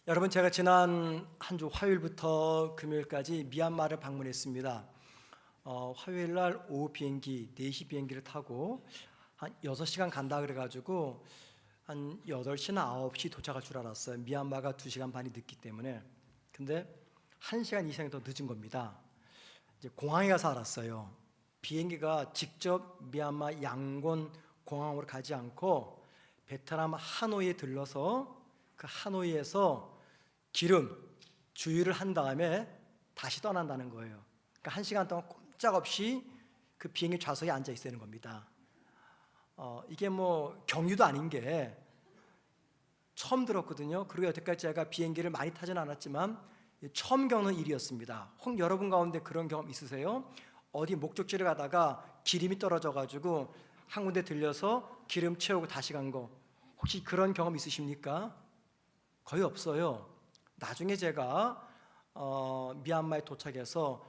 여러분, 제가 지난 한 주 화요일부터 금요일까지 미얀마를 방문했습니다. 화요일 날 오후 비행기 4시 비행기를 타고 한 6시간 간다 그래가지고 한 8시나 9시 도착할 줄 알았어요. 미얀마가 2시간 반이 늦기 때문에. 근데 1시간 이상이 더 늦은 겁니다. 이제 공항에 가서 알았어요. 비행기가 직접 미얀마 양곤 공항으로 가지 않고 베트남 하노이에 들러서 그 하노이에서 기름 주유를 한 다음에 다시 떠난다는 거예요. 그러니까 1시간 동안 꼼짝없이 그 비행기 좌석에 앉아 있어야 하는 겁니다. 이게 뭐 경유도 아닌 게 처음 들었거든요. 그리고 여태까지 제가 비행기를 많이 타지는 않았지만 처음 겪는 일이었습니다. 혹 여러분 가운데 그런 경험 있으세요? 어디 목적지를 가다가 기름이 떨어져가지고 한 군데 들려서 기름 채우고 다시 간 거, 혹시 그런 경험 있으십니까? 거의 없어요. 나중에 제가 미얀마에 도착해서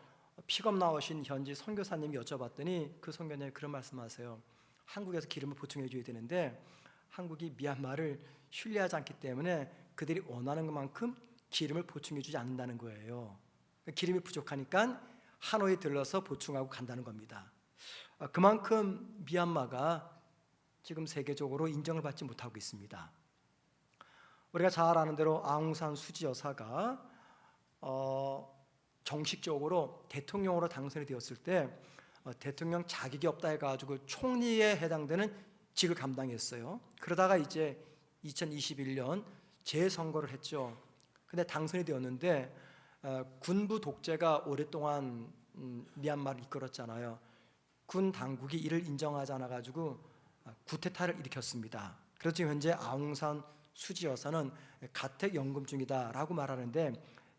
픽업 나오신 현지 선교사님이 여쭤봤더니 그 선교사님이 그런 말씀하세요. 한국에서 기름을 보충해 줘야 되는데 한국이 미얀마를 신뢰하지 않기 때문에 그들이 원하는 것만큼 기름을 보충해 주지 않는다는 거예요. 기름이 부족하니까 하노이에 들러서 보충하고 간다는 겁니다. 그만큼 미얀마가 지금 세계적으로 인정을 받지 못하고 있습니다. 우리가 잘 아는 대로 아웅산 수지 여사가 정식적으로 대통령으로 당선이 되었을 때 대통령 자격이 없다 해가지고 총리에 해당되는 직을 감당했어요. 그러다가 이제 2021년 재선거를 했죠. 근데 당선이 되었는데 군부 독재가 오랫동안 미얀마를 이끌었잖아요. 군 당국이 이를 인정하지 않아 가지고 쿠데타를 일으켰습니다. 그래서 지금 현재 아웅산 수지 여사는 가택연금 중이다라고 말하는데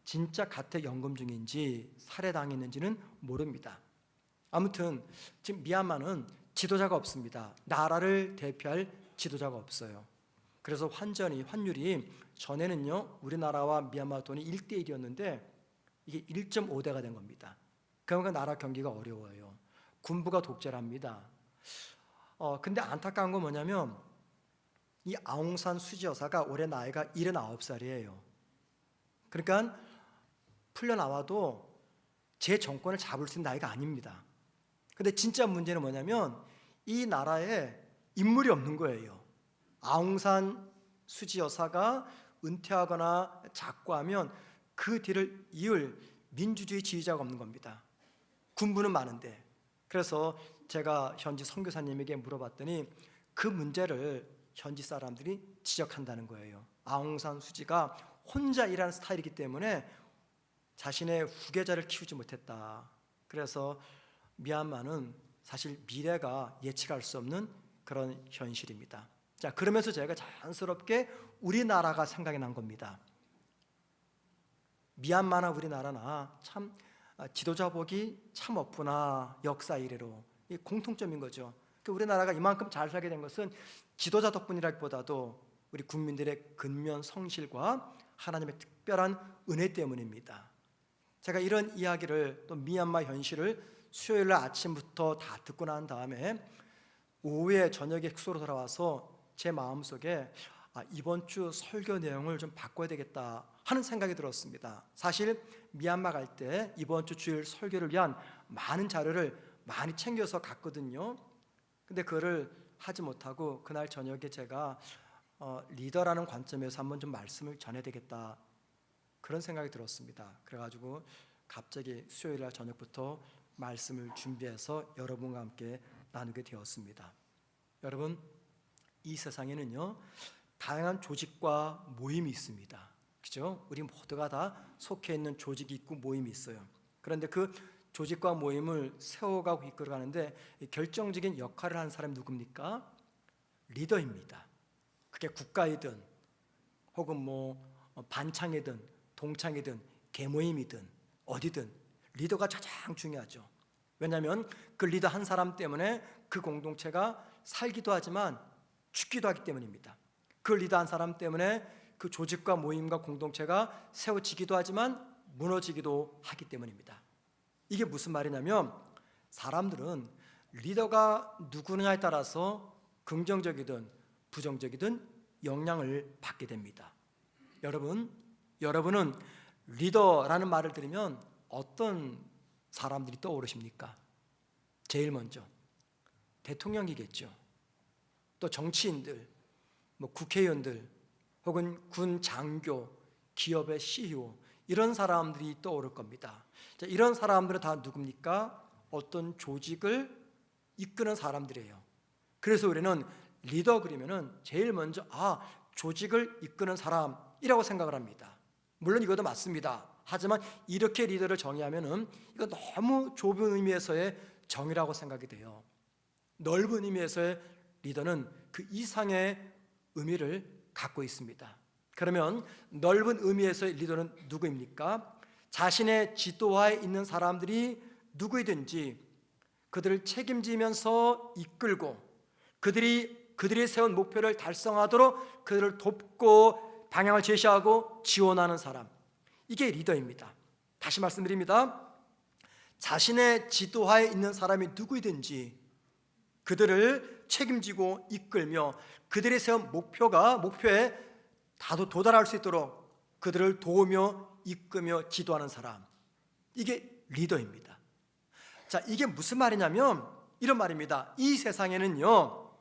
진짜 가택연금 중인지 살해당했는지는 모릅니다. 아무튼 지금 미얀마는 지도자가 없습니다. 나라를 대표할 지도자가 없어요. 그래서 환율이 전에는요 우리나라와 미얀마 돈이 1대1이었는데 이게 1.5대가 된 겁니다. 그러니까 나라 경기가 어려워요. 군부가 독재랍니다. 근데 안타까운 건 뭐냐면 이 아웅산 수지 여사가 올해 나이가 79살이에요. 그러니까 풀려나와도 제 정권을 잡을 수 있는 나이가 아닙니다. 근데 진짜 문제는 뭐냐면 이 나라에 인물이 없는 거예요. 아웅산 수지 여사가 은퇴하거나 작고하면 그 뒤를 이을 민주주의 지휘자가 없는 겁니다. 군부는 많은데. 그래서 제가 현지 선교사님에게 물어봤더니 그 문제를 현지 사람들이 지적한다는 거예요. 아웅산 수지가 혼자 일하는 스타일이기 때문에 자신의 후계자를 키우지 못했다. 그래서 미얀마는 사실 미래가 예측할 수 없는 그런 현실입니다. 자, 그러면서 제가 자연스럽게 우리나라가 생각이 난 겁니다. 미얀마나 우리나라나 참 지도자복이 참 없구나. 역사 이래로 이 공통점인 거죠. 우리나라가 이만큼 잘 살게 된 것은 지도자 덕분이라기보다도 우리 국민들의 근면 성실과 하나님의 특별한 은혜 때문입니다. 제가 이런 이야기를 또 미얀마 현실을 수요일 날 아침부터 다 듣고 난 다음에 오후에 저녁에 숙소로 돌아와서 제 마음속에 이번 주 설교 내용을 좀 바꿔야 되겠다 하는 생각이 들었습니다. 사실 미얀마 갈 때 이번 주 주일 설교를 위한 많은 자료를 많이 챙겨서 갔거든요. 근데 그거를 하지 못하고 그날 저녁에 제가 리더라는 관점에서 한번 좀 말씀을 전해야 되겠다 그런 생각이 들었습니다. 그래가지고 갑자기 수요일 날 저녁부터 말씀을 준비해서 여러분과 함께 나누게 되었습니다. 여러분, 이 세상에는요 다양한 조직과 모임이 있습니다. 그죠? 우리 모두가 다 속해 있는 조직이 있고 모임이 있어요. 그런데 그 조직과 모임을 세워가고 이끌어가는데 결정적인 역할을 하는 사람이 누굽니까? 리더입니다. 그게 국가이든 혹은 뭐 반창이든 동창이든 계모임이든 어디든 리더가 가장 중요하죠. 왜냐하면 그 리더 한 사람 때문에 그 공동체가 살기도 하지만 죽기도 하기 때문입니다. 그 리더 한 사람 때문에 그 조직과 모임과 공동체가 세워지기도 하지만 무너지기도 하기 때문입니다. 이게 무슨 말이냐면 사람들은 리더가 누구느냐에 따라서 긍정적이든 부정적이든 영향을 받게 됩니다. 여러분, 여러분은 리더라는 말을 들으면 어떤 사람들이 떠오르십니까? 제일 먼저 대통령이겠죠. 또 정치인들, 국회의원들, 혹은 군 장교, 기업의 CEO, 이런 사람들이 떠오를 겁니다. 자, 이런 사람들은 다 누굽니까? 어떤 조직을 이끄는 사람들이에요. 그래서 우리는 리더 그러면은 제일 먼저 조직을 이끄는 사람이라고 생각을 합니다. 물론 이것도 맞습니다. 하지만 이렇게 리더를 정의하면은 이거 너무 좁은 의미에서의 정의라고 생각이 돼요. 넓은 의미에서의 리더는 그 이상의 의미를 갖고 있습니다. 그러면 넓은 의미에서의 리더는 누구입니까? 자신의 지도하에 있는 사람들이 누구이든지 그들을 책임지면서 이끌고 그들이 세운 목표를 달성하도록 그들을 돕고 방향을 제시하고 지원하는 사람, 이게 리더입니다. 다시 말씀드립니다. 자신의 지도하에 있는 사람이 누구이든지 그들을 책임지고 이끌며 그들이 세운 목표에 다도 도달할 수 있도록 그들을 도우며 이끌며 지도하는 사람, 이게 리더입니다. 자, 이게 무슨 말이냐면 이런 말입니다. 이 세상에는요,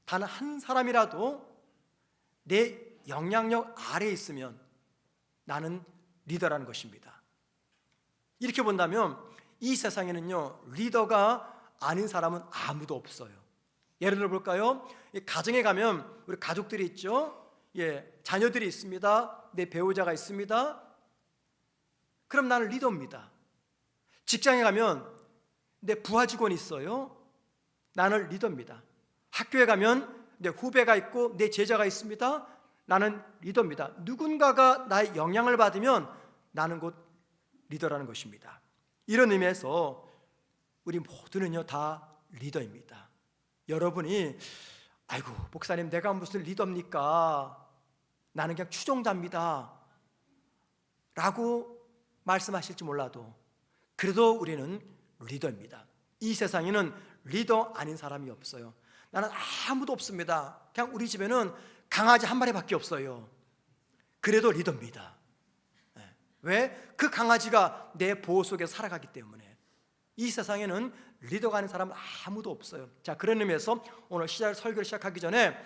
단 한 사람이라도 내 영향력 아래에 있으면 나는 리더라는 것입니다. 이렇게 본다면 이 세상에는요, 리더가 아닌 사람은 아무도 없어요. 예를 들어 볼까요? 가정에 가면 우리 가족들이 있죠. 자녀들이 있습니다. 내 배우자가 있습니다. 그럼 나는 리더입니다. 직장에 가면 내 부하 직원이 있어요. 나는 리더입니다. 학교에 가면 내 후배가 있고 내 제자가 있습니다. 나는 리더입니다. 누군가가 나의 영향을 받으면 나는 곧 리더라는 것입니다. 이런 의미에서 우리 모두는요 다 리더입니다. 여러분이 아이고 목사님 내가 무슨 리더입니까? 나는 그냥 추종자입니다 라고 말씀하실지 몰라도 그래도 우리는 리더입니다. 이 세상에는 리더 아닌 사람이 없어요. 나는 아무도 없습니다. 그냥 우리 집에는 강아지 한 마리밖에 없어요. 그래도 리더입니다. 왜? 그 강아지가 내 보호 속에 살아가기 때문에. 이 세상에는 리더가 아닌 사람은 아무도 없어요. 자, 그런 의미에서 오늘 설교를 시작하기 전에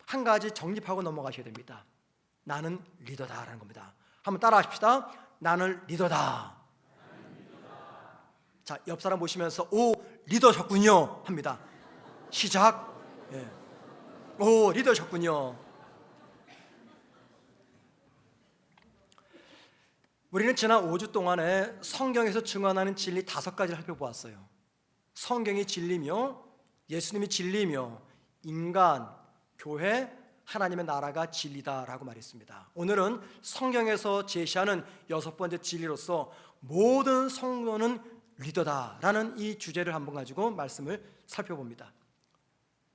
한 가지 정립하고 넘어가셔야 됩니다. 나는 리더다라는 겁니다. 한번 따라 하십시다. 나는 리더다. 자, 옆 사람 보시면서 오, 리더셨군요 합니다. 시작. 오, 리더셨군요. 우리는 지난 5주 동안에 성경에서 증언하는 진리 5가지를 살펴보았어요. 성경이 진리며 예수님이 진리며 인간, 교회, 하나님의 나라가 진리다라고 말했습니다. 오늘은 성경에서 제시하는 6번째 진리로서 모든 성도는 리더다라는 이 주제를 한번 가지고 말씀을 살펴봅니다.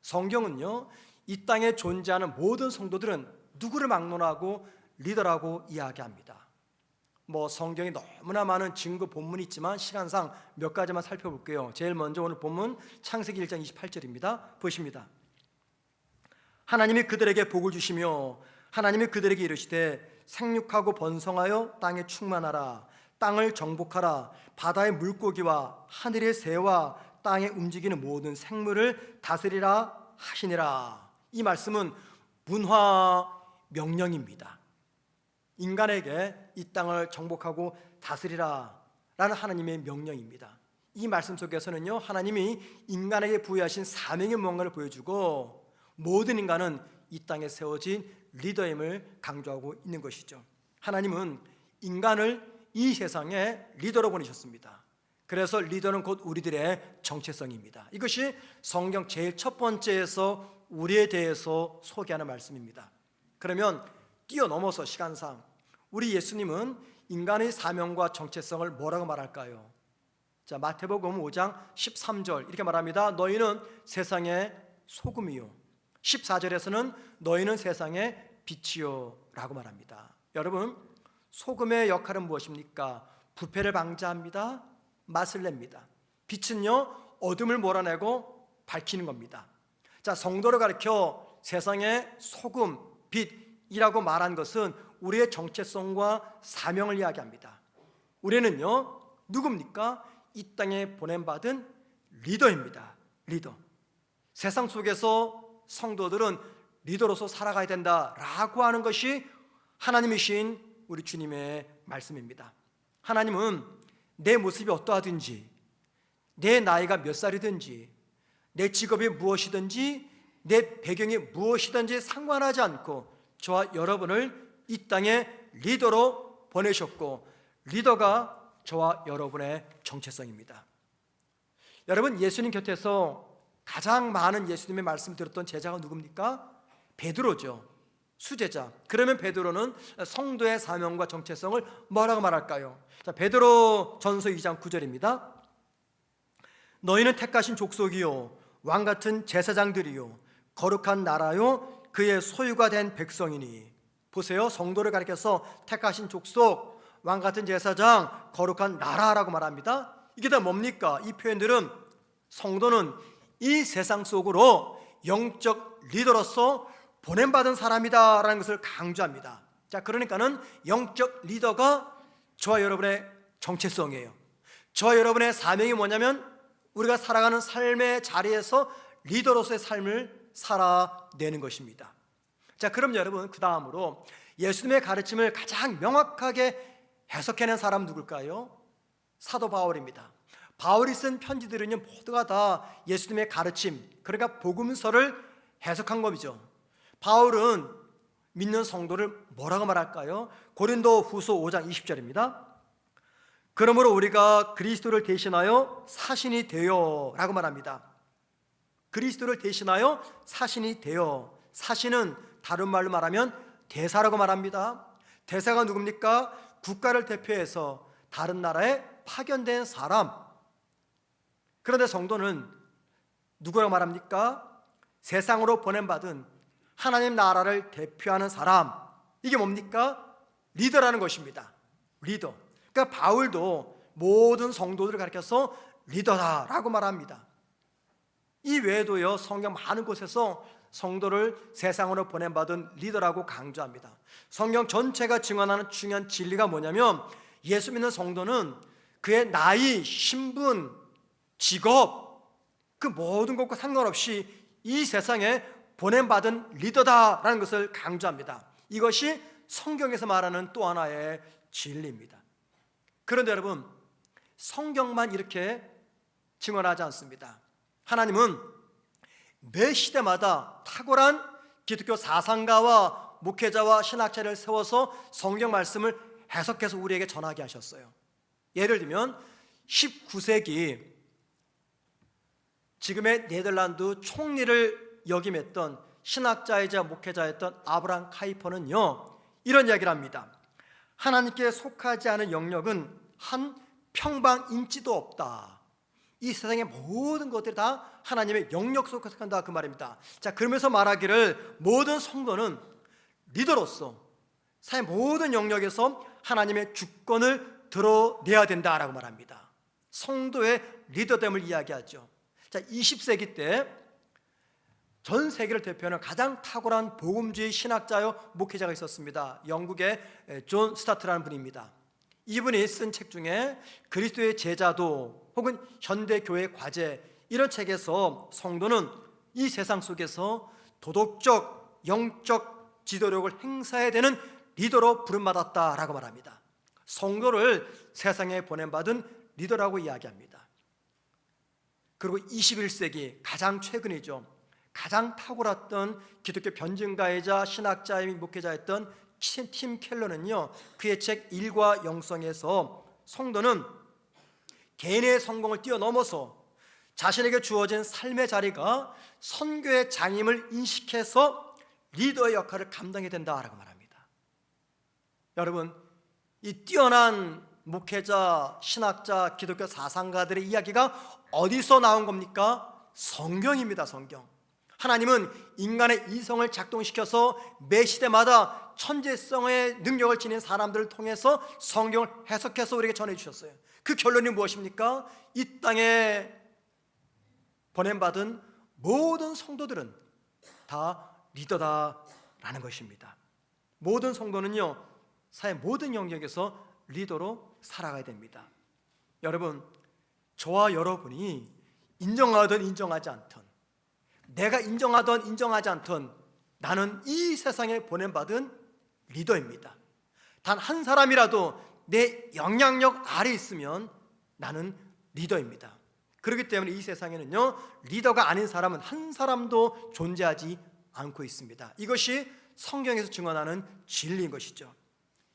성경은요, 이 땅에 존재하는 모든 성도들은 누구를 막론하고 리더라고 이야기합니다. 성경에 너무나 많은 증거 본문이 있지만 시간상 몇 가지만 살펴볼게요. 제일 먼저 오늘 본문 창세기 1장 28절입니다. 보십니다. 하나님이 그들에게 복을 주시며 하나님이 그들에게 이르시되 생육하고 번성하여 땅에 충만하라. 땅을 정복하라. 바다의 물고기와 하늘의 새와 땅에 움직이는 모든 생물을 다스리라 하시니라. 이 말씀은 문화 명령입니다. 인간에게 이 땅을 정복하고 다스리라 라는 하나님의 명령입니다. 이 말씀 속에서는요, 하나님이 인간에게 부여하신 사명의 무언가를 보여주고 모든 인간은 이 땅에 세워진 리더임을 강조하고 있는 것이죠. 하나님은 인간을 이 세상에 리더로 보내셨습니다. 그래서 리더는 곧 우리들의 정체성입니다. 이것이 성경 제일 첫 번째에서 우리에 대해서 소개하는 말씀입니다. 그러면 뛰어넘어서 시간상 우리 예수님은 인간의 사명과 정체성을 뭐라고 말할까요? 자, 마태복음 5장 13절 이렇게 말합니다. 너희는 세상의 소금이요 14절에서는 너희는 세상의 빛이요 라고 말합니다. 여러분, 소금의 역할은 무엇입니까? 부패를 방지합니다. 맛을 냅니다. 빛은요, 어둠을 몰아내고 밝히는 겁니다. 자, 성도를 가리켜 세상의 소금, 빛이라고 말한 것은 우리의 정체성과 사명을 이야기합니다. 우리는요, 누굽니까? 이 땅에 보냄받은 리더입니다. 리더. 세상 속에서 성도들은 리더로서 살아가야 된다라고 하는 것이 하나님이신 우리 주님의 말씀입니다. 하나님은 내 모습이 어떠하든지, 내 나이가 몇 살이든지, 내 직업이 무엇이든지, 내 배경이 무엇이든지 상관하지 않고 저와 여러분을 이 땅에 리더로 보내셨고, 리더가 저와 여러분의 정체성입니다. 여러분, 예수님 곁에서 가장 많은 예수님의 말씀을 들었던 제자가 누굽니까? 베드로죠. 수제자. 그러면 베드로는 성도의 사명과 정체성을 뭐라고 말할까요? 자, 베드로 전서 2장 9절입니다. 너희는 택하신 족속이요 왕같은 제사장들이요 거룩한 나라요 그의 소유가 된 백성이니. 보세요, 성도를 가리켜서 택하신 족속, 왕같은 제사장, 거룩한 나라라고 말합니다. 이게 다 뭡니까? 이 표현들은 성도는 이 세상 속으로 영적 리더로서 보냄받은 사람이다라는 것을 강조합니다. 자, 그러니까는 영적 리더가 저와 여러분의 정체성이에요. 저와 여러분의 사명이 뭐냐면 우리가 살아가는 삶의 자리에서 리더로서의 삶을 살아내는 것입니다. 자, 그럼 여러분, 그 다음으로 예수님의 가르침을 가장 명확하게 해석해낸 사람 누굴까요? 사도 바울입니다. 바울이 쓴 편지들은요, 모두가 다 예수님의 가르침, 그러니까 복음서를 해석한 것이죠. 바울은 믿는 성도를 뭐라고 말할까요? 고린도 후서 5장 20절입니다. 그러므로 우리가 그리스도를 대신하여 사신이 되어 라고 말합니다. 그리스도를 대신하여 사신이 되어. 사신은 다른 말로 말하면 대사라고 말합니다. 대사가 누굽니까? 국가를 대표해서 다른 나라에 파견된 사람. 그런데 성도는 누구라고 말합니까? 세상으로 보냄받은 하나님 나라를 대표하는 사람. 이게 뭡니까? 리더라는 것입니다. 리더. 그러니까 바울도 모든 성도들을 가리켜서 리더다라고 말합니다. 이 외에도요, 성경 많은 곳에서 성도를 세상으로 보냄받은 리더라고 강조합니다. 성경 전체가 증언하는 중요한 진리가 뭐냐면 예수 믿는 성도는 그의 나이, 신분, 직업, 그 모든 것과 상관없이 이 세상에 보냄받은 리더다라는 것을 강조합니다. 이것이 성경에서 말하는 또 하나의 진리입니다. 그런데 여러분, 성경만 이렇게 증언하지 않습니다. 하나님은 매 시대마다 탁월한 기독교 사상가와 목회자와 신학자를 세워서 성경 말씀을 해석해서 우리에게 전하게 하셨어요. 예를 들면 19세기 지금의 네덜란드 총리를 역임했던 신학자이자 목회자였던 아브라함 카이퍼는요, 이런 이야기를 합니다. 하나님께 속하지 않은 영역은 한 평방 인치도 없다. 이 세상의 모든 것들이 다 하나님의 영역 속에 속한다, 그 말입니다. 자, 그러면서 말하기를 모든 성도는 리더로서 사회 모든 영역에서 하나님의 주권을 드러내야 된다라고 말합니다. 성도의 리더됨을 이야기하죠. 자, 20세기 때 전 세계를 대표하는 가장 탁월한 복음주의 신학자요 목회자가 있었습니다. 영국의 존 스타트라는 분입니다. 이분이 쓴 책 중에 그리스도의 제자도 혹은 현대교회 과제, 이런 책에서 성도는 이 세상 속에서 도덕적, 영적 지도력을 행사해야 되는 리더로 부름받았다라고 말합니다. 성도를 세상에 보냄받은 리더라고 이야기합니다. 그리고 21세기 가장 최근이죠. 가장 탁월했던 기독교 변증가이자 신학자의 목회자였던 팀 켈러는요, 그의 책 일과 영성에서 성도는 개인의 성공을 뛰어넘어서 자신에게 주어진 삶의 자리가 선교의 장임을 인식해서 리더의 역할을 감당해야 된다라고 말합니다. 여러분, 이 뛰어난 목회자, 신학자, 기독교 사상가들의 이야기가 어디서 나온 겁니까? 성경입니다. 성경. 하나님은 인간의 이성을 작동시켜서 매 시대마다 천재성의 능력을 지닌 사람들을 통해서 성경을 해석해서 우리에게 전해주셨어요. 그 결론이 무엇입니까? 이 땅에 보냄받은 모든 성도들은 다 리더다라는 것입니다. 모든 성도는요, 사회 모든 영역에서 리더로 살아가야 됩니다. 여러분, 저와 여러분이 인정하든 인정하지 않든, 내가 인정하든 인정하지 않든 나는 이 세상에 보냄받은 리더입니다. 단 한 사람이라도 내 영향력 아래 있으면 나는 리더입니다. 그렇기 때문에 이 세상에는요, 리더가 아닌 사람은 한 사람도 존재하지 않고 있습니다. 이것이 성경에서 증언하는 진리인 것이죠.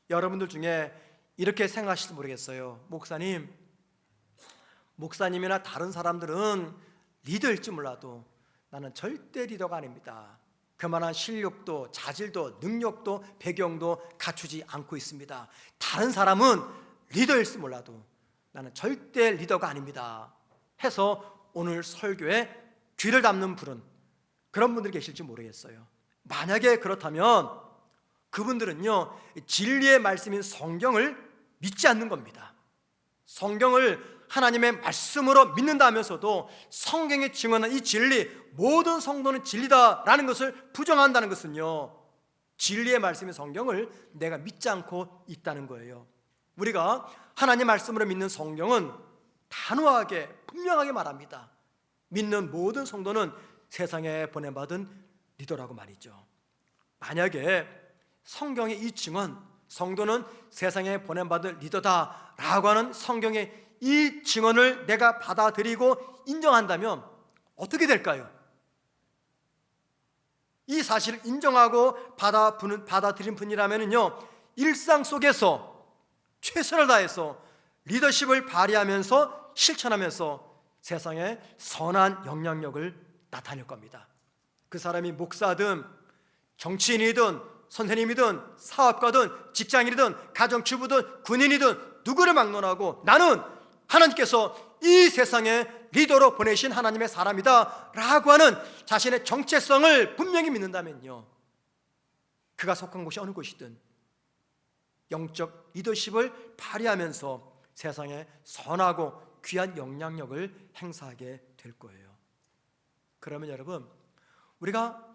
여러분들 중에 이렇게 생각하실지 모르겠어요. 목사님이나 다른 사람들은 리더일지 몰라도 나는 절대 리더가 아닙니다. 그만한 실력도 자질도 능력도 배경도 갖추지 않고 있습니다. 다른 사람은 리더일지 몰라도 나는 절대 리더가 아닙니다 해서 오늘 설교에 귀를 담는 분은 그런 분들이 계실지 모르겠어요. 만약에 그렇다면 그분들은요, 진리의 말씀인 성경을 믿지 않는 겁니다. 성경을 하나님의 말씀으로 믿는다면서도 성경에 증언한 이 진리, 모든 성도는 진리다라는 것을 부정한다는 것은요, 진리의 말씀인 성경을 내가 믿지 않고 있다는 거예요. 우리가 하나님 말씀으로 믿는 성경은 단호하게 분명하게 말합니다. 믿는 모든 성도는 세상에 보냄받은 리더라고 말이죠. 만약에 성경의 이 증언, 성도는 세상에 보냄받은 리더다라고 하는 성경의 이 증언을 내가 받아들이고 인정한다면 어떻게 될까요? 이 사실을 인정하고 받아들인 분이라면요, 일상 속에서 최선을 다해서 리더십을 발휘하면서 실천하면서 세상에 선한 영향력을 나타낼 겁니다. 그 사람이 목사든 정치인이든 선생님이든 사업가든 직장인이든 가정주부든 군인이든 누구를 막론하고 나는 하나님께서 이 세상에 리더로 보내신 하나님의 사람이다 라고 하는 자신의 정체성을 분명히 믿는다면요, 그가 속한 곳이 어느 곳이든 영적 리더십을 발휘하면서 세상에 선하고 귀한 영향력을 행사하게 될 거예요. 그러면 여러분, 우리가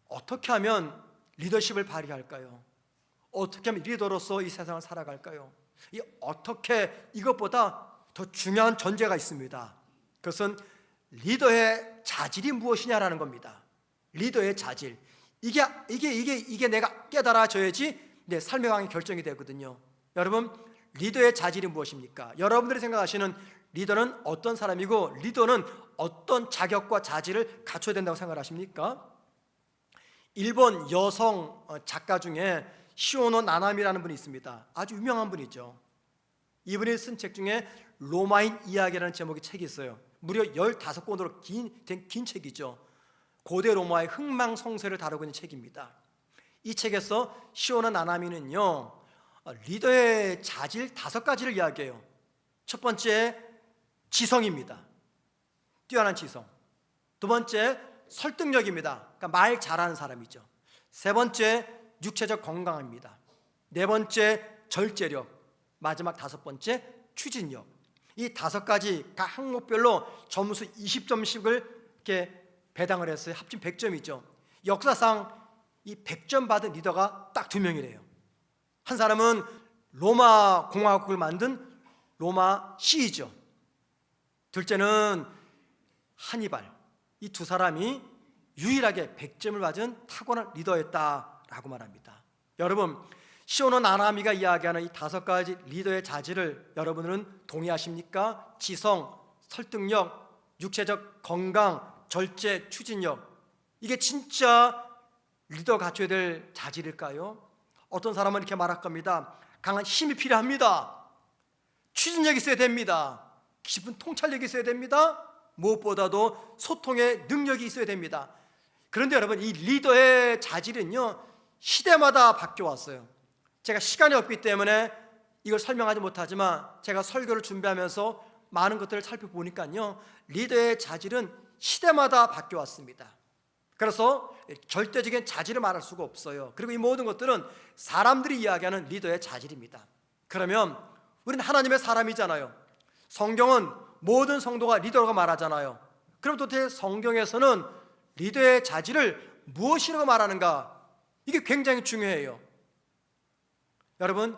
어떻게 하면 리더십을 발휘할까요? 어떻게 하면 리더로서 이 세상을 살아갈까요? 어떻게, 이것보다 더 중요한 전제가 있습니다. 그것은 리더의 자질이 무엇이냐라는 겁니다. 리더의 자질, 이게 내가 깨달아져야지 내 삶의 방향이 결정이 되거든요. 여러분, 리더의 자질이 무엇입니까? 여러분들이 생각하시는 리더는 어떤 사람이고 리더는 어떤 자격과 자질을 갖춰야 된다고 생각하십니까? 일본 여성 작가 중에 시오노 나나미라는 분이 있습니다. 아주 유명한 분이죠. 이분이 쓴 책 중에 로마인 이야기라는 제목의 책이 있어요. 무려 15권으로 긴 책이죠. 고대 로마의 흥망성쇠를 다루고 있는 책입니다. 이 책에서 시오노 나나미는요, 리더의 자질 5가지를 이야기해요. 첫 번째, 지성입니다. 뛰어난 지성. 두 번째, 설득력입니다. 그러니까 말 잘하는 사람이죠. 세 번째, 육체적 건강입니다. 네 번째, 절제력. 마지막 5번째, 추진력. 이 5가지 각 항목별로 점수 20점씩을 이렇게 배당을 했어요. 합친 100점이죠. 역사상 이 100점 받은 리더가 딱 2명이래요. 한 사람은 로마 공화국을 만든 로마 시이죠. 둘째는 하니발. 이 두 사람이 유일하게 100점을 받은 타고난 리더였다라고 말합니다. 여러분, 시오노 나나미가 이야기하는 이 5가지 리더의 자질을 여러분들은 동의하십니까? 지성, 설득력, 육체적 건강, 절제, 추진력. 이게 진짜 리더 갖춰야 될 자질일까요? 어떤 사람은 이렇게 말할 겁니다. 강한 힘이 필요합니다. 추진력이 있어야 됩니다. 깊은 통찰력이 있어야 됩니다. 무엇보다도 소통의 능력이 있어야 됩니다. 그런데 여러분, 이 리더의 자질은요, 시대마다 바뀌어왔어요. 제가 시간이 없기 때문에 이걸 설명하지 못하지만 제가 설교를 준비하면서 많은 것들을 살펴보니까요, 리더의 자질은 시대마다 바뀌어왔습니다. 그래서 절대적인 자질을 말할 수가 없어요. 그리고 이 모든 것들은 사람들이 이야기하는 리더의 자질입니다. 그러면 우리는 하나님의 사람이잖아요. 성경은 모든 성도가 리더라고 말하잖아요. 그럼 도대체 성경에서는 리더의 자질을 무엇이라고 말하는가? 이게 굉장히 중요해요. 여러분,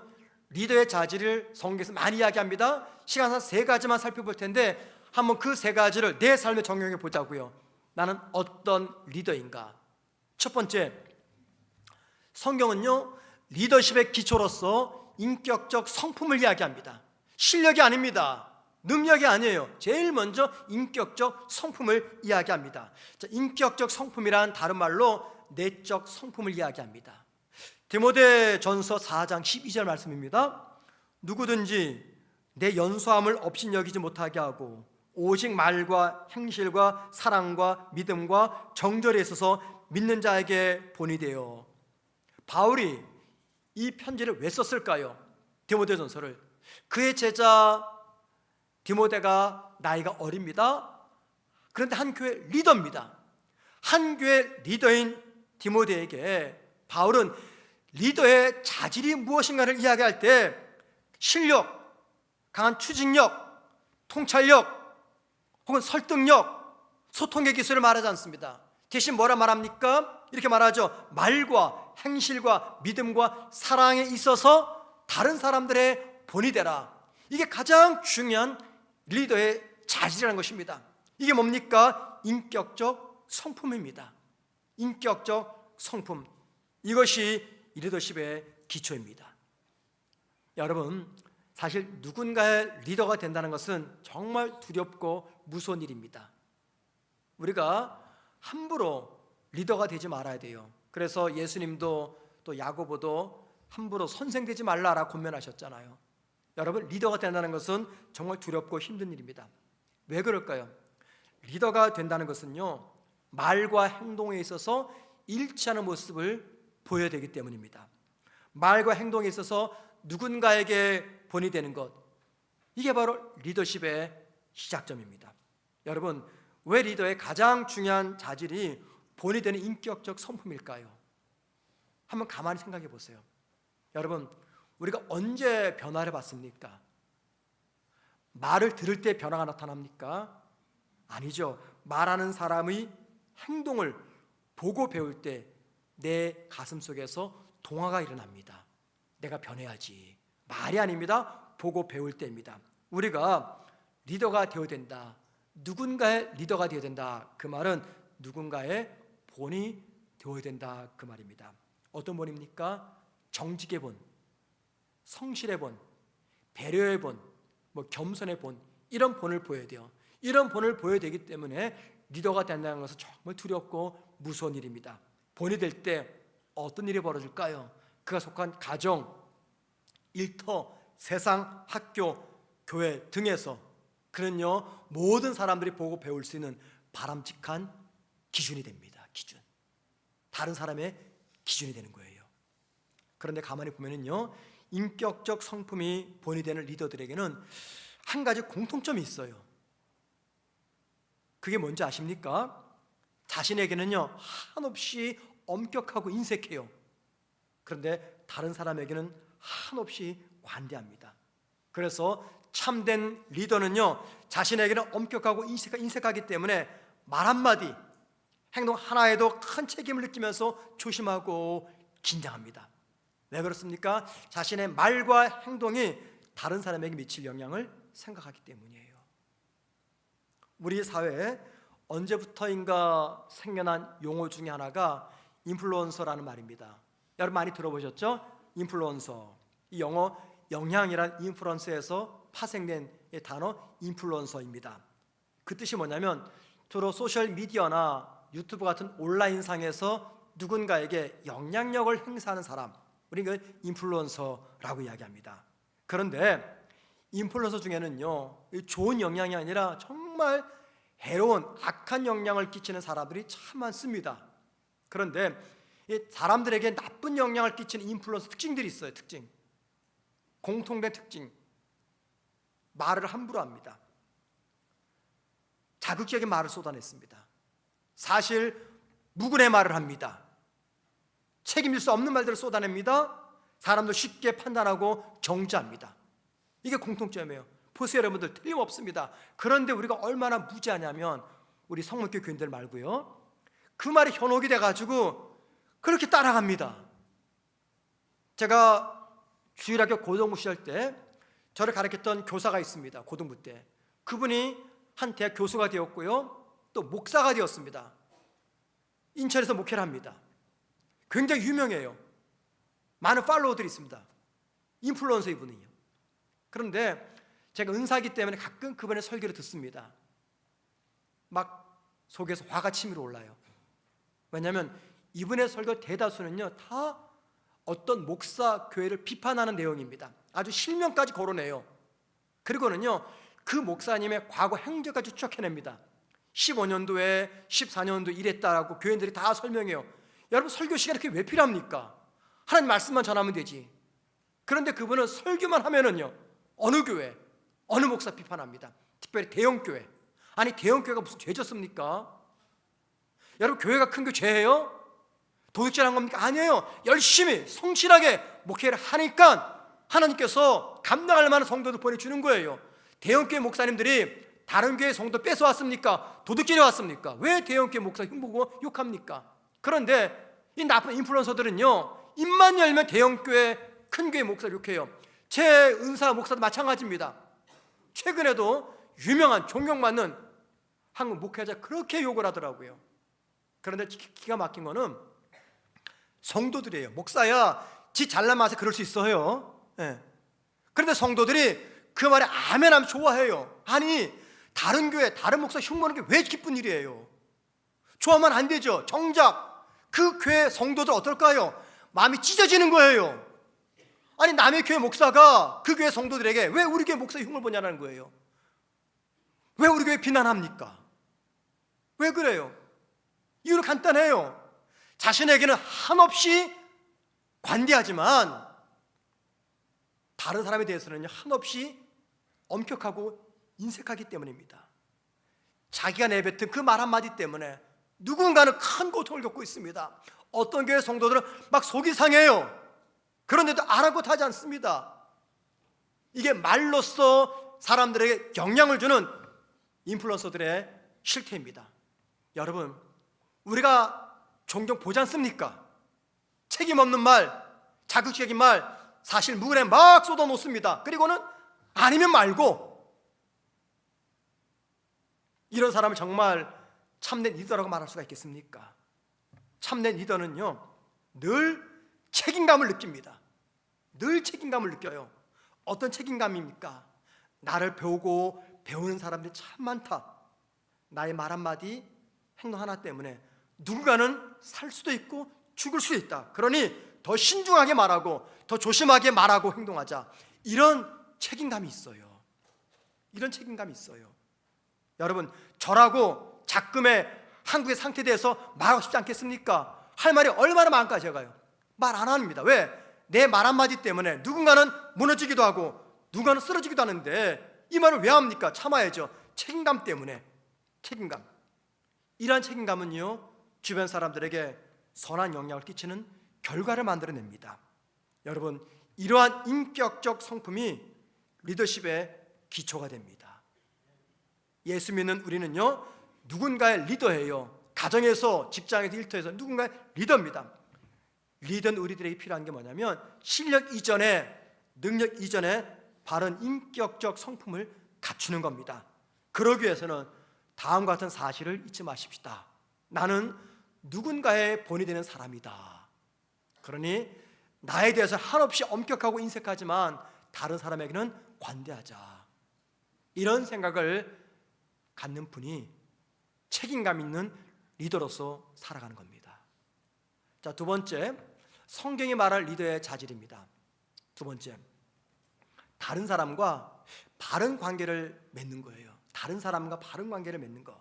리더의 자질을 성경에서 많이 이야기합니다. 시간상 3가지만 살펴볼 텐데 한번 그 3가지를 내 삶에 적용해 보자고요. 나는 어떤 리더인가? 첫 번째, 성경은요 리더십의 기초로서 인격적 성품을 이야기합니다. 실력이 아닙니다. 능력이 아니에요. 제일 먼저 인격적 성품을 이야기합니다. 자, 인격적 성품이란 다른 말로 내적 성품을 이야기합니다. 디모데전서 4장 12절 말씀입니다. 누구든지 내 연소함을 업신여기지 못하게 하고 오직 말과 행실과 사랑과 믿음과 정절에 있어서 믿는 자에게 본이 되어. 바울이 이 편지를 왜 썼을까요? 디모데전서를. 그의 제자 디모데가 나이가 어립니다. 그런데 한 교회 리더입니다. 한 교회 리더인 디모데에게 바울은 리더의 자질이 무엇인가를 이야기할 때 실력, 강한 추진력, 통찰력, 혹은 설득력, 소통의 기술을 말하지 않습니다. 대신 뭐라 말합니까? 이렇게 말하죠. 말과 행실과 믿음과 사랑에 있어서 다른 사람들의 본이 되라. 이게 가장 중요한 리더의 자질이라는 것입니다. 이게 뭡니까? 인격적 성품입니다. 인격적 성품. 이것이 리더십의 기초입니다. 여러분, 사실 누군가의 리더가 된다는 것은 정말 두렵고 무서운 일입니다. 우리가 함부로 리더가 되지 말아야 돼요. 그래서 예수님도 또 야고보도 함부로 선생 되지 말라라고 권면하셨잖아요. 여러분, 리더가 된다는 것은 정말 두렵고 힘든 일입니다. 왜 그럴까요? 리더가 된다는 것은요 말과 행동에 있어서 일치하는 모습을 보여야 되기 때문입니다. 말과 행동에 있어서 누군가에게 본이 되는 것, 이게 바로 리더십의 시작점입니다. 여러분, 왜 리더의 가장 중요한 자질이 본이 되는 인격적 성품일까요? 한번 가만히 생각해 보세요. 여러분, 우리가 언제 변화를 받습니까? 말을 들을 때 변화가 나타납니까? 아니죠. 말하는 사람의 행동을 보고 배울 때 내 가슴 속에서 동화가 일어납니다. 내가 변해야지. 말이 아닙니다. 보고 배울 때입니다. 우리가 리더가 되어야 된다, 누군가의 리더가 되어야 된다, 그 말은 누군가의 본이 되어야 된다, 그 말입니다. 어떤 본입니까? 정직의 본, 성실의 본, 배려의 본, 겸손의 본, 이런 본을 보여야 돼요. 이런 본을 보여야 되기 때문에 리더가 된다는 것은 정말 두렵고 무서운 일입니다. 본이 될 때 어떤 일이 벌어질까요? 그가 속한 가정, 일터, 세상, 학교, 교회 등에서 그는요 모든 사람들이 보고 배울 수 있는 바람직한 기준이 됩니다. 기준, 다른 사람의 기준이 되는 거예요. 그런데 가만히 보면은요 인격적 성품이 본이 되는 리더들에게는 한 가지 공통점이 있어요. 그게 뭔지 아십니까? 자신에게는요 한없이 엄격하고 인색해요. 그런데 다른 사람에게는 한없이 관대합니다. 그래서 참된 리더는요 자신에게는 엄격하고 인색하기 때문에 말 한마디, 행동 하나에도 큰 책임을 느끼면서 조심하고 긴장합니다. 왜 그렇습니까? 자신의 말과 행동이 다른 사람에게 미칠 영향을 생각하기 때문이에요. 우리 사회에 언제부터인가 생겨난 용어 중에 하나가 인플루언서라는 말입니다. 여러분 많이 들어보셨죠? 인플루언서. 이 영어 영향이란 인플루언서에서 파생된 단어 인플루언서입니다. 그 뜻이 뭐냐면 주로 소셜미디어나 유튜브 같은 온라인상에서 누군가에게 영향력을 행사하는 사람, 우리가 인플루언서라고 이야기합니다. 그런데 인플루언서 중에는요 좋은 영향이 아니라 정말 해로운 악한 영향을 끼치는 사람들이 참 많습니다. 그런데 사람들에게 나쁜 영향을 끼치는 인플루언서 특징들이 있어요. 특징, 공통된 특징. 말을 함부로 합니다. 자극적인 말을 쏟아냈습니다. 사실 무근의 말을 합니다. 책임질 수 없는 말들을 쏟아냅니다. 사람들 쉽게 판단하고 정죄합니다. 이게 공통점이에요. 보세요 여러분들, 틀림없습니다. 그런데 우리가 얼마나 무지하냐면 우리 성문교 교인들 말고요 그 말이 현혹이 돼가지고 그렇게 따라갑니다. 제가 주일학교 고등부 시절 때 저를 가르쳤던 교사가 있습니다. 고등부 때. 그분이 한 대학 교수가 되었고요, 또 목사가 되었습니다. 인천에서 목회를 합니다. 굉장히 유명해요. 많은 팔로워들이 있습니다. 인플루언서 이분이요. 그런데 제가 은사이기 때문에 가끔 그분의 설교를 듣습니다. 막 속에서 화가 치밀어 올라요. 왜냐하면 이분의 설교 대다수는요, 다 어떤 목사 교회를 비판하는 내용입니다. 아주 실명까지 거론해요. 그리고는요, 그 목사님의 과거 행적까지 추적해냅니다. 15년도에 14년도 이랬다라고 교인들이 다 설명해요. 여러분, 설교 시간이 그게 왜 필요합니까? 하나님 말씀만 전하면 되지. 그런데 그분은 설교만 하면은요, 어느 교회, 어느 목사 비판합니다. 특별히 대형교회. 아니, 대형교회가 무슨 죄졌습니까? 여러분, 교회가 큰 게 죄예요? 도둑질한 겁니까? 아니에요. 열심히 성실하게 목회를 하니까 하나님께서 감당할 만한 성도들 보내주는 거예요. 대형교회 목사님들이 다른 교회 성도 뺏어왔습니까? 도둑질해 왔습니까? 왜 대형교회 목사 흉보고 욕합니까? 그런데 이 나쁜 인플루언서들은요, 입만 열면 대형교회 큰 교회 목사 욕해요. 제 은사 목사도 마찬가지입니다. 최근에도 유명한 존경받는 한국 목회자 그렇게 욕을 하더라고요. 그런데 기가 막힌 거는 성도들이에요. 목사야 지 잘난 맛에 그럴 수 있어요. 네. 그런데 성도들이 그 말에 아멘하면 좋아해요. 아니, 다른 교회 다른 목사 흉보는 게 왜 기쁜 일이에요? 좋아하면 안 되죠. 정작 그 교회 성도들 어떨까요? 마음이 찢어지는 거예요. 아니, 남의 교회 목사가 그 교회 성도들에게 왜 우리 교회 목사 흉을 보냐는 거예요. 왜 우리 교회 비난합니까? 왜 그래요? 이유는 간단해요. 자신에게는 한없이 관대하지만 다른 사람에 대해서는 한없이 엄격하고 인색하기 때문입니다. 자기가 내뱉은 그 말 한마디 때문에 누군가는 큰 고통을 겪고 있습니다. 어떤 교회 성도들은 막 속이 상해요. 그런데도 아랑곳하지 않습니다. 이게 말로써 사람들에게 영향을 주는 인플루언서들의 실태입니다. 여러분, 우리가 종종 보지 않습니까? 책임 없는 말, 자극적인 말, 사실 무근에 막 쏟아놓습니다. 그리고는 아니면 말고. 이런 사람을 정말 참된 리더라고 말할 수가 있겠습니까? 참된 리더는요, 늘 책임감을 느낍니다. 늘 책임감을 느껴요. 어떤 책임감입니까? 나를 배우고 배우는 사람들이 참 많다. 나의 말 한마디, 행동 하나 때문에 누군가는 살 수도 있고 죽을 수도 있다. 그러니 더 신중하게 말하고 더 조심하게 말하고 행동하자. 이런 책임감이 있어요. 이런 책임감이 있어요. 여러분, 저라고 작금의 한국의 상태에 대해서 말하고 싶지 않겠습니까? 할 말이 얼마나 많을까 제가요. 말 안 합니다. 왜? 내 말 한마디 때문에 누군가는 무너지기도 하고 누군가는 쓰러지기도 하는데 이 말을 왜 합니까? 참아야죠. 책임감 때문에. 책임감. 이러한 책임감은요, 주변 사람들에게 선한 영향을 끼치는 결과를 만들어냅니다. 여러분, 이러한 인격적 성품이 리더십의 기초가 됩니다. 예수 믿는 우리는요, 누군가의 리더예요. 가정에서, 직장에서, 일터에서 누군가의 리더입니다. 리더는 우리들에게 필요한 게 뭐냐면 실력 이전에, 능력 이전에 바른 인격적 성품을 갖추는 겁니다. 그러기 위해서는 다음과 같은 사실을 잊지 마십시다. 나는 누군가의 본이 되는 사람이다. 그러니 나에 대해서 한없이 엄격하고 인색하지만 다른 사람에게는 관대하자. 이런 생각을 갖는 분이 책임감 있는 리더로서 살아가는 겁니다. 자, 두 번째, 성경이 말할 리더의 자질입니다. 두 번째, 다른 사람과 바른 관계를 맺는 거예요. 다른 사람과 바른 관계를 맺는 거.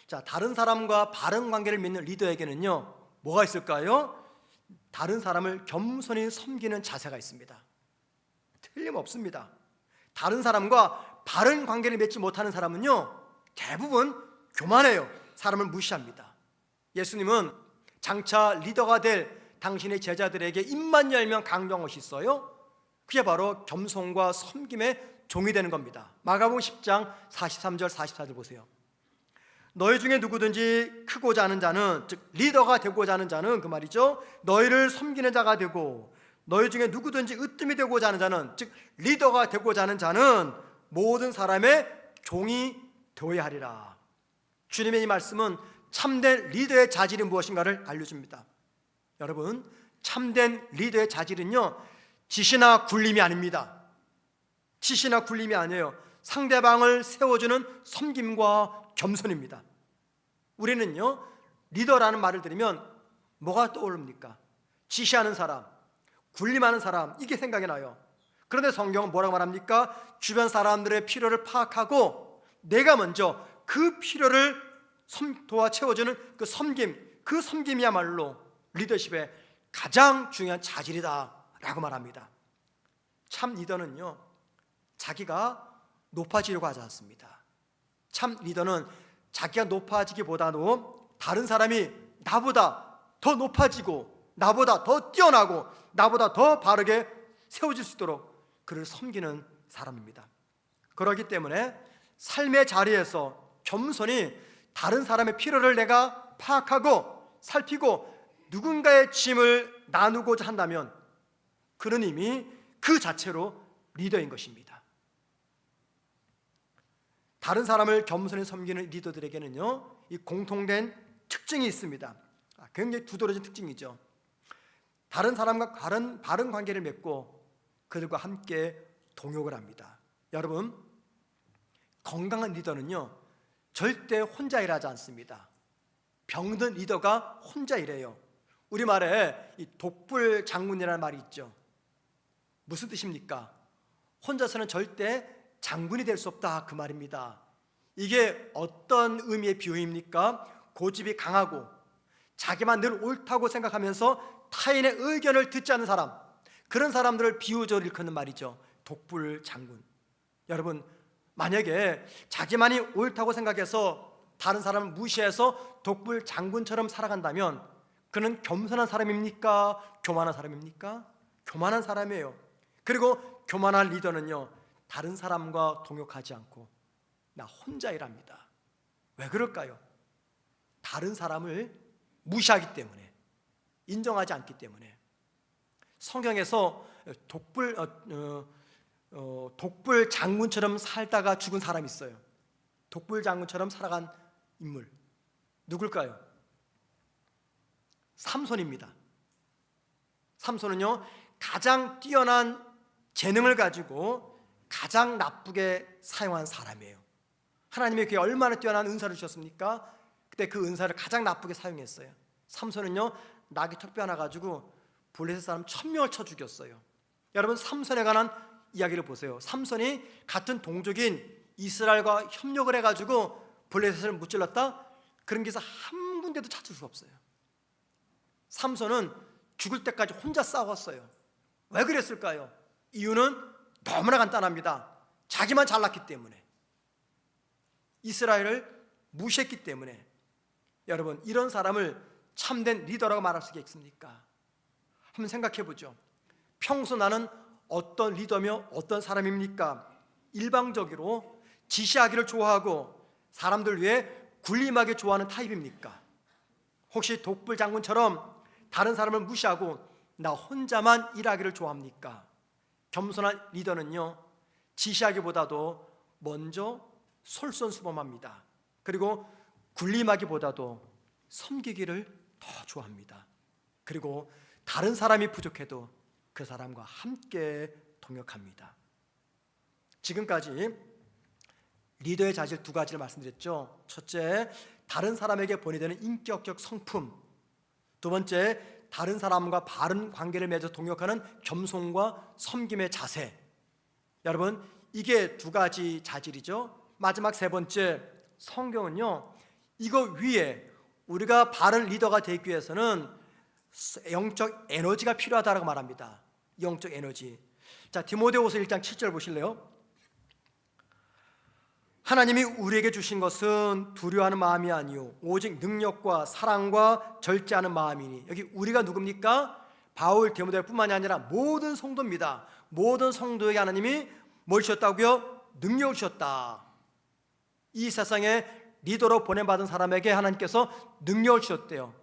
자, 다른 사람과 바른 관계를 맺는 리더에게는요, 뭐가 있을까요? 다른 사람을 겸손히 섬기는 자세가 있습니다. 틀림없습니다. 다른 사람과 바른 관계를 맺지 못하는 사람은요, 대부분 교만해요. 사람을 무시합니다. 예수님은 장차 리더가 될 당신의 제자들에게 입만 열면 강조한 것이 있어요. 그게 바로 겸손과 섬김의 종이 되는 겁니다. 마가복음 10장 43절 44절 보세요. 너희 중에 누구든지 크고자 하는 자는, 즉 리더가 되고자 하는 자는 그 말이죠, 너희를 섬기는 자가 되고 너희 중에 누구든지 으뜸이 되고자 하는 자는, 즉 리더가 되고자 하는 자는 모든 사람의 종이 되어야 하리라. 주님의 이 말씀은 참된 리더의 자질이 무엇인가를 알려줍니다. 여러분, 참된 리더의 자질은요, 지시나 굴림이 아닙니다. 지시나 굴림이 아니에요. 상대방을 세워주는 섬김과 겸손입니다. 우리는요, 리더라는 말을 들으면 뭐가 떠오릅니까? 지시하는 사람, 굴림하는 사람, 이게 생각이 나요. 그런데 성경은 뭐라고 말합니까? 주변 사람들의 필요를 파악하고 내가 먼저 그 필요를 도와 채워주는 그 섬김, 그 섬김이야말로 리더십의 가장 중요한 자질이다 라고 말합니다. 참 리더는요, 자기가 높아지려고 하지 않습니다. 참 리더는 자기가 높아지기보다도 다른 사람이 나보다 더 높아지고 나보다 더 뛰어나고 나보다 더 바르게 세워질 수 있도록 그를 섬기는 사람입니다. 그렇기 때문에 삶의 자리에서 겸손히 다른 사람의 필요를 내가 파악하고 살피고 누군가의 짐을 나누고자 한다면 그는 이미 그 자체로 리더인 것입니다. 다른 사람을 겸손히 섬기는 리더들에게는요, 이 공통된 특징이 있습니다. 굉장히 두드러진 특징이죠. 다른 사람과 바른 관계를 맺고 그들과 함께 동역을 합니다. 여러분, 건강한 리더는요, 절대 혼자 일하지 않습니다. 병든 리더가 혼자 일해요. 우리말에 이 독불 장군이라는 말이 있죠. 무슨 뜻입니까? 혼자서는 절대 장군이 될 수 없다, 그 말입니다. 이게 어떤 의미의 비유입니까? 고집이 강하고 자기만 늘 옳다고 생각하면서 타인의 의견을 듣지 않는 사람, 그런 사람들을 비유적으로 일컫는 말이죠. 독불 장군. 여러분, 만약에 자기만이 옳다고 생각해서 다른 사람을 무시해서 독불 장군처럼 살아간다면 그는 겸손한 사람입니까? 교만한 사람입니까? 교만한 사람이에요. 그리고 교만한 리더는요, 다른 사람과 동역하지 않고 나 혼자 일합니다. 왜 그럴까요? 다른 사람을 무시하기 때문에, 인정하지 않기 때문에. 성경에서 독불 장군처럼 살다가 죽은 사람이 있어요. 독불 장군처럼 살아간 인물 누굴까요? 삼손입니다. 삼손은요, 가장 뛰어난 재능을 가지고 가장 나쁘게 사용한 사람이에요. 하나님이 그게 얼마나 뛰어난 은사를 주셨습니까? 그때 그 은사를 가장 나쁘게 사용했어요. 삼손은요, 낙이 턱뼈 하나 가지고 블레셋 사람 1000명을 쳐 죽였어요. 여러분, 삼손에 관한 이야기를 보세요. 삼손이 같은 동족인 이스라엘과 협력을 해가지고 블레셋을 무찔렀다? 그런 기사 한 군데도 찾을 수 없어요. 삼손은 죽을 때까지 혼자 싸웠어요. 왜 그랬을까요? 이유는 너무나 간단합니다. 자기만 잘났기 때문에, 이스라엘을 무시했기 때문에. 여러분, 이런 사람을 참된 리더라고 말할 수 있겠습니까? 한번 생각해 보죠. 평소 나는 어떤 리더며 어떤 사람입니까? 일방적으로 지시하기를 좋아하고 사람들 위해 군림하기 좋아하는 타입입니까? 혹시 독불 장군처럼 다른 사람을 무시하고 나 혼자만 일하기를 좋아합니까? 겸손한 리더는요, 지시하기보다도 먼저 솔선수범합니다. 그리고 군림하기보다도 섬기기를 더 좋아합니다. 그리고 다른 사람이 부족해도 그 사람과 함께 동역합니다. 지금까지 리더의 자질 두 가지를 말씀드렸죠. 첫째, 다른 사람에게 본이 되는 인격적 성품. 두 번째, 다른 사람과 바른 관계를 맺어 동역하는 겸손과 섬김의 자세. 여러분, 이게 두 가지 자질이죠. 마지막 세 번째, 성경은요, 이거 위에 우리가 바른 리더가 되기 위해서는 영적 에너지가 필요하다고 말합니다. 영적 에너지. 자, 디모데후서 1장 7절 보실래요? 하나님이 우리에게 주신 것은 두려워하는 마음이 아니요 오직 능력과 사랑과 절제하는 마음이니. 여기 우리가 누굽니까? 바울, 디모데뿐만이 아니라 모든 성도입니다. 모든 성도에게 하나님이 뭘 주셨다고요? 능력을 주셨다. 이 세상에 리더로 보내받은 사람에게 하나님께서 능력을 주셨대요.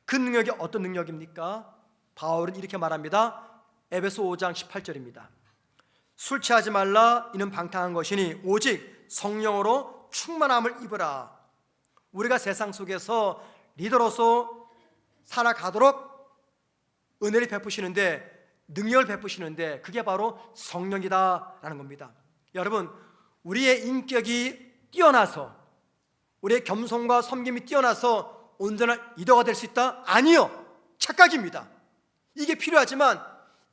그 능력이 어떤 능력입니까? 바울은 이렇게 말합니다. 에베소 5장 18절입니다. 술 취하지 말라. 이는 방탕한 것이니 오직 성령으로 충만함을 입으라. 우리가 세상 속에서 리더로서 살아가도록 은혜를 베푸시는데, 능력을 베푸시는데, 그게 바로 성령이다라는 겁니다. 여러분, 우리의 인격이 뛰어나서, 우리의 겸손과 섬김이 뛰어나서 온전한 리더가 될 수 있다? 아니요, 착각입니다. 이게 필요하지만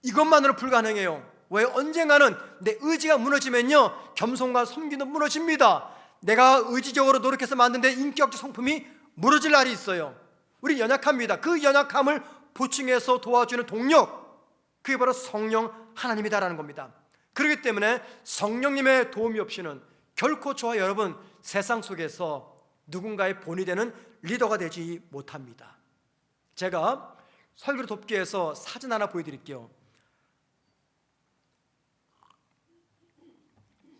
이것만으로 불가능해요. 왜? 언젠가는 내 의지가 무너지면요, 겸손과 섬김도 무너집니다. 내가 의지적으로 노력해서 만드는데 인격적 성품이 무너질 날이 있어요. 우리 연약합니다. 그 연약함을 보충해서 도와주는 동력, 그게 바로 성령 하나님이다라는 겁니다. 그렇기 때문에 성령님의 도움이 없이는 결코 저와 여러분 세상 속에서 누군가의 본이 되는 리더가 되지 못합니다. 제가 설교를 돕기 위해서 사진 하나 보여드릴게요.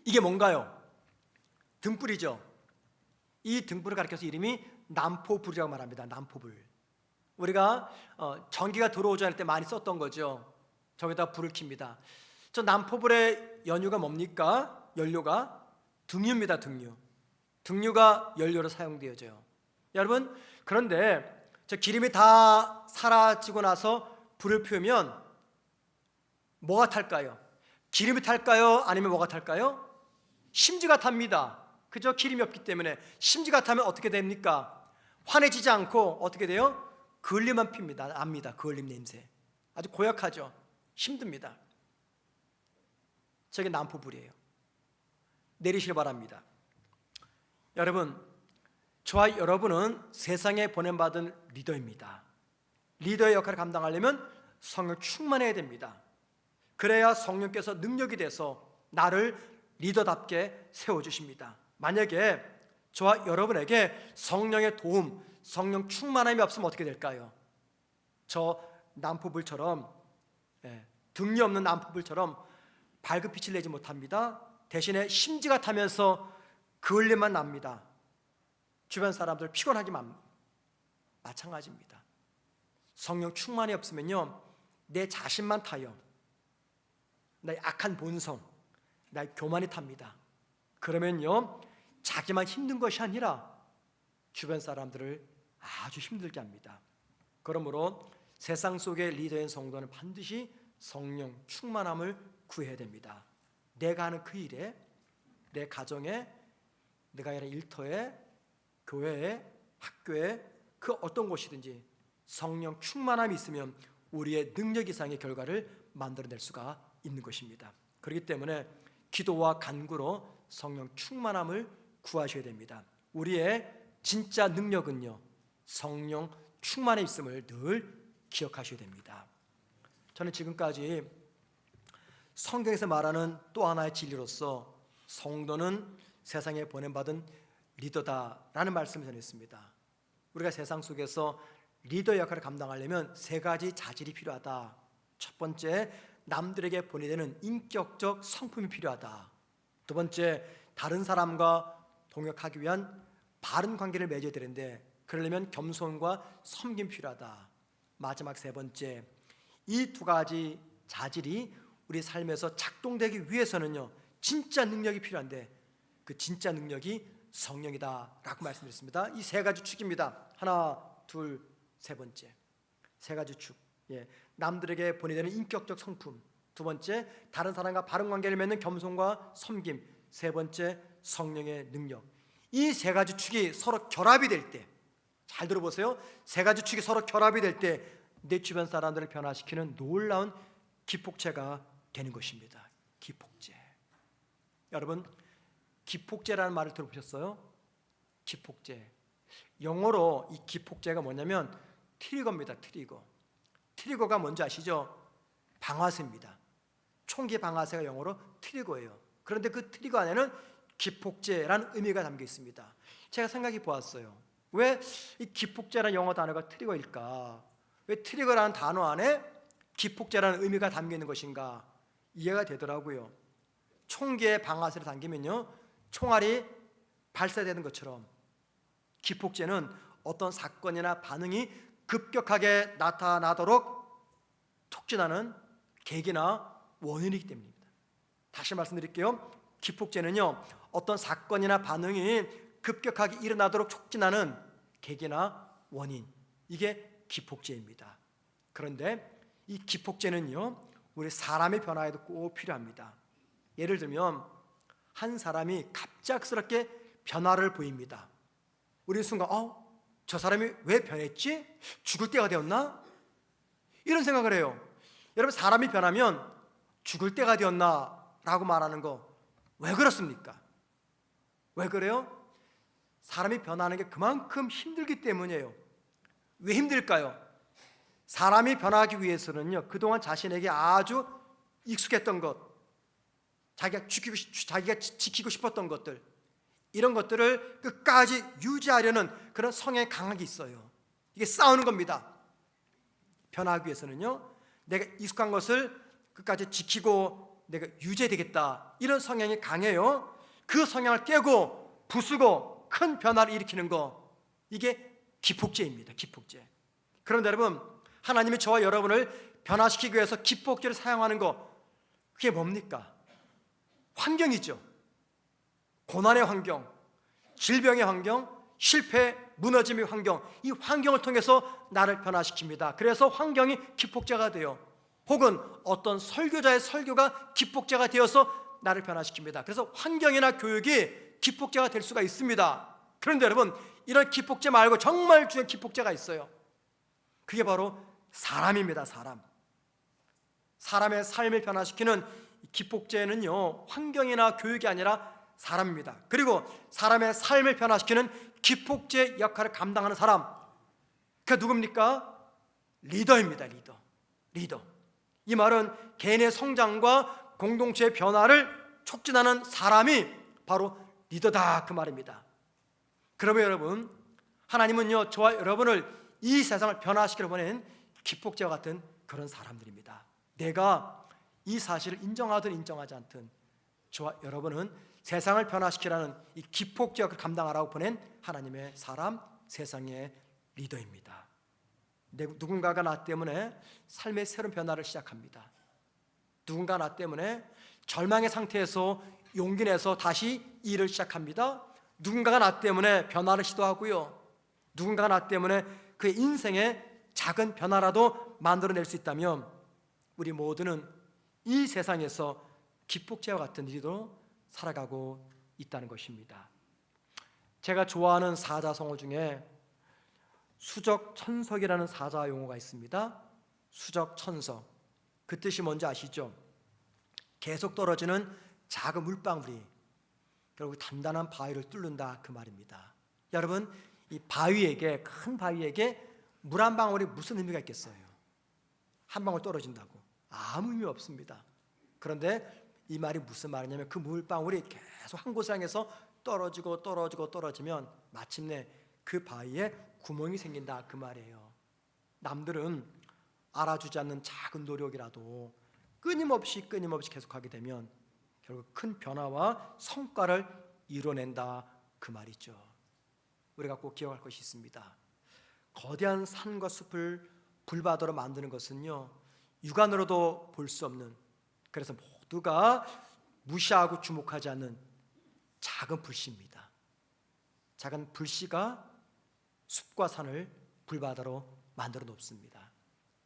이게 뭔가요? 등불이죠. 이 등불을 가리켜서 이름이 난포불이라고 말합니다. 난포불. 우리가 전기가 들어오지 않을 때 많이 썼던 거죠. 저기다 불을 킵니다. 저 난포불의 연유가 뭡니까? 연료가 등유입니다. 등유. 등유가 연료로 사용되어져요. 여러분, 그런데 저 기름이 다 사라지고 나서 불을 피우면 뭐가 탈까요? 기름이 탈까요? 아니면 뭐가 탈까요? 심지가 탑니다. 그저 기름이 없기 때문에. 심지가 타면 어떻게 됩니까? 환해지지 않고 어떻게 돼요? 그을림만 핍니다. 압니다. 그을림 냄새. 아주 고약하죠. 힘듭니다. 저게 난포불이에요. 내리시길 바랍니다. 여러분, 저와 여러분은 세상에 보냄받은 리더입니다. 리더의 역할을 감당하려면 성령 충만해야 됩니다. 그래야 성령께서 능력이 돼서 나를 리더답게 세워주십니다. 만약에 저와 여러분에게 성령의 도움, 성령 충만함이 없으면 어떻게 될까요? 저 난포불처럼, 등이 없는 난포불처럼 밝은 빛을 내지 못합니다. 대신에 심지가 타면서 그을림만 납니다. 주변 사람들 피곤하기만 마찬가지입니다. 성령 충만이 없으면요, 내 자신만 타요. 나의 악한 본성, 나의 교만이 탑니다. 그러면요, 자기만 힘든 것이 아니라 주변 사람들을 아주 힘들게 합니다. 그러므로 세상 속의 리더인 성도는 반드시 성령 충만함을 구해야 됩니다. 내가 하는 그 일에, 내 가정에, 내가 하는 일터에, 교회에, 학교에, 그 어떤 곳이든지 성령 충만함이 있으면 우리의 능력 이상의 결과를 만들어낼 수가 있는 것입니다. 그렇기 때문에 기도와 간구로 성령 충만함을 구하셔야 됩니다. 우리의 진짜 능력은요, 성령 충만에 있음을 늘 기억하셔야 됩니다. 저는 지금까지 성경에서 말하는 또 하나의 진리로서 성도는 세상에 보냄받은 리더다라는 말씀을 전했습니다. 우리가 세상 속에서 리더 역할을 감당하려면 세 가지 자질이 필요하다. 첫 번째, 남들에게 본이 되는 인격적 성품이 필요하다. 두 번째, 다른 사람과 동역하기 위한 바른 관계를 맺어야 되는데 그러려면 겸손과 섬김이 필요하다. 마지막 세 번째, 이 두 가지 자질이 우리 삶에서 작동되기 위해서는요, 진짜 능력이 필요한데 그 진짜 능력이 성령이다라고 말씀드렸습니다. 이 세 가지 축입니다. 하나, 둘, 세 번째. 세 가지 축. 남들에게 본이 되는 인격적 성품. 두 번째, 다른 사람과 바른 관계를 맺는 겸손과 섬김. 세 번째, 성령의 능력. 이 세 가지 축이 서로 결합이 될 때, 잘 들어보세요. 세 가지 축이 서로 결합이 될 때 내 주변 사람들을 변화시키는 놀라운 기폭제가 되는 것입니다. 기폭제. 여러분, 기폭제라는 말을 들어보셨어요? 기폭제. 영어로 이 기폭제가 뭐냐면 트리거입니다. 트리거. 트리거가 뭔지 아시죠? 방아쇠입니다. 총기 방아쇠가 영어로 트리거예요. 그런데 그 트리거 안에는 기폭제라는 의미가 담겨 있습니다. 제가 생각해 보았어요. 왜 이 기폭제라는 영어 단어가 트리거일까? 왜 트리거라는 단어 안에 기폭제라는 의미가 담겨 있는 것인가? 이해가 되더라고요. 총기에 방아쇠를 당기면요, 총알이 발사되는 것처럼 기폭제는 어떤 사건이나 반응이 급격하게 나타나도록 촉진하는 계기나 원인이기 때문입니다. 다시 말씀드릴게요. 기폭제는요, 어떤 사건이나 반응이 급격하게 일어나도록 촉진하는 계기나 원인, 이게 기폭제입니다. 그런데 이 기폭제는요, 우리 사람의 변화에도 꼭 필요합니다. 예를 들면 한 사람이 갑작스럽게 변화를 보입니다. 우리 순간 저 사람이 왜 변했지? 죽을 때가 되었나? 이런 생각을 해요. 여러분, 사람이 변하면 죽을 때가 되었나? 라고 말하는 거 왜 그렇습니까? 왜 그래요? 사람이 변하는 게 그만큼 힘들기 때문이에요. 왜 힘들까요? 사람이 변하기 위해서는요, 그동안 자신에게 아주 익숙했던 것, 자기가 지키고 싶었던 것들, 이런 것들을 끝까지 유지하려는 그런 성향이 강하게 있어요. 이게 싸우는 겁니다. 변하기 위해서는요, 내가 익숙한 것을 끝까지 지키고 내가 유지해야 되겠다, 이런 성향이 강해요. 그 성향을 깨고 부수고 큰 변화를 일으키는 거, 이게 기폭제입니다. 기폭제. 그런데 여러분, 하나님이 저와 여러분을 변화시키기 위해서 기폭제를 사용하는 거, 그게 뭡니까? 환경이죠. 고난의 환경, 질병의 환경, 실패, 무너짐의 환경, 이 환경을 통해서 나를 변화시킵니다. 그래서 환경이 기폭제가 돼요. 혹은 어떤 설교자의 설교가 기폭제가 되어서 나를 변화시킵니다. 그래서 환경이나 교육이 기폭제가 될 수가 있습니다. 그런데 여러분, 이런 기폭제 말고 정말 중요한 기폭제가 있어요. 그게 바로 사람입니다. 사람의 삶을 변화시키는 기폭제는요, 환경이나 교육이 아니라 사람입니다. 그리고 사람의 삶을 변화시키는 기폭제 역할을 감당하는 사람, 그게 누굽니까? 리더입니다. 리더. 이 말은 개인의 성장과 공동체의 변화를 촉진하는 사람이 바로 리더다, 그 말입니다. 그러면 여러분, 하나님은요, 저와 여러분을 이 세상을 변화시키려 보낸 기폭제와 같은 그런 사람들입니다. 내가 이 사실을 인정하든 인정하지 않든 저와 여러분은 세상을 변화시키라는 이 기폭제 역을 감당하라고 보낸 하나님의 사람, 세상의 리더입니다. 누군가가 나 때문에 삶의 새로운 변화를 시작합니다. 누군가 나 때문에 절망의 상태에서 용기 내서 다시 일을 시작합니다. 누군가가 나 때문에 변화를 시도하고요, 누군가가 나 때문에 그의 인생에 작은 변화라도 만들어낼 수 있다면 우리 모두는 이 세상에서 기폭제와 같은 일로 살아가고 있다는 것입니다. 제가 좋아하는 사자성어 중에 수적천석이라는 사자 용어가 있습니다. 수적천석, 그 뜻이 뭔지 아시죠? 계속 떨어지는 작은 물방울이 결국 단단한 바위를 뚫는다, 그 말입니다. 여러분, 이 바위에게, 큰 바위에게 물 한 방울이 무슨 의미가 있겠어요? 한 방울 떨어진다고 아무 의미 없습니다. 그런데 이 말이 무슨 말이냐면, 그 물방울이 계속 한 곳을 향해서 떨어지면 마침내 그 바위에 구멍이 생긴다, 그 말이에요. 남들은 알아주지 않는 작은 노력이라도 끊임없이 계속하게 되면 결국 큰 변화와 성과를 이뤄낸다, 그 말이죠. 우리가 꼭 기억할 것이 있습니다. 거대한 산과 숲을 불바다로 만드는 것은요, 육안으로도 볼 수 없는, 그래서 모두가 무시하고 주목하지 않는 작은 불씨입니다. 작은 불씨가 숲과 산을 불바다로 만들어 놓습니다.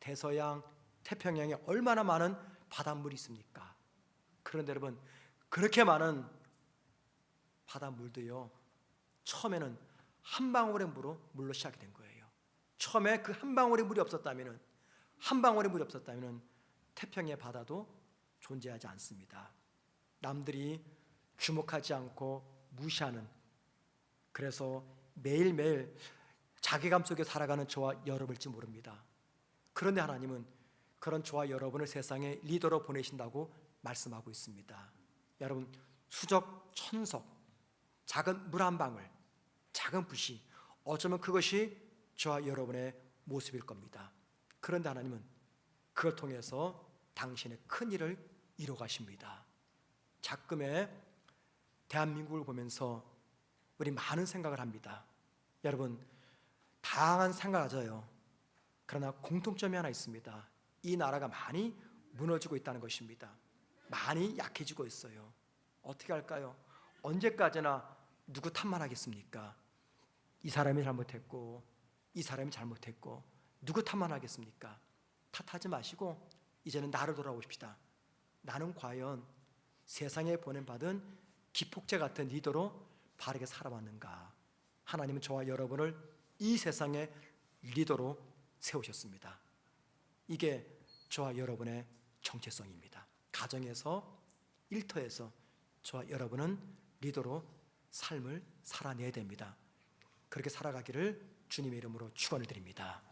대서양, 태평양에 얼마나 많은 바닷물이 있습니까? 그런데 여러분, 그렇게 많은 바닷물도요, 처음에는 한 방울의 물로 시작이 된 거예요. 처음에 그 한 방울의 물이 없었다면 태평양의 바다도 존재하지 않습니다. 남들이 주목하지 않고 무시하는, 그래서 매일매일 자괴감 속에 살아가는 저와 여러분일지 모릅니다. 그런데 하나님은 그런 저와 여러분을 세상의 리더로 보내신다고 말씀하고 있습니다. 여러분, 수적천석, 작은 물 한 방울, 작은 불씨, 어쩌면 그것이 저와 여러분의 모습일 겁니다. 그런데 하나님은 그걸 통해서 당신의 큰 일을 이뤄 가십니다. 작금의 대한민국을 보면서 우리 많은 생각을 합니다. 여러분, 다양한 생각을 하죠. 그러나 공통점이 하나 있습니다. 이 나라가 많이 무너지고 있다는 것입니다. 많이 약해지고 있어요. 어떻게 할까요? 언제까지나 누구 탓만 하겠습니까? 이 사람이 잘못했고 이 사람이 잘못했고 누구 탓만 하겠습니까? 탓하지 마시고 이제는 나를 돌아보십시다. 나는 과연 세상에 보낸받은 기폭제 같은 리더로 바르게 살아왔는가? 하나님은 저와 여러분을 이 세상의 리더로 세우셨습니다. 이게 저와 여러분의 정체성입니다. 가정에서, 일터에서 저와 여러분은 리더로 삶을 살아내야 됩니다. 그렇게 살아가기를 주님의 이름으로 축원을 드립니다.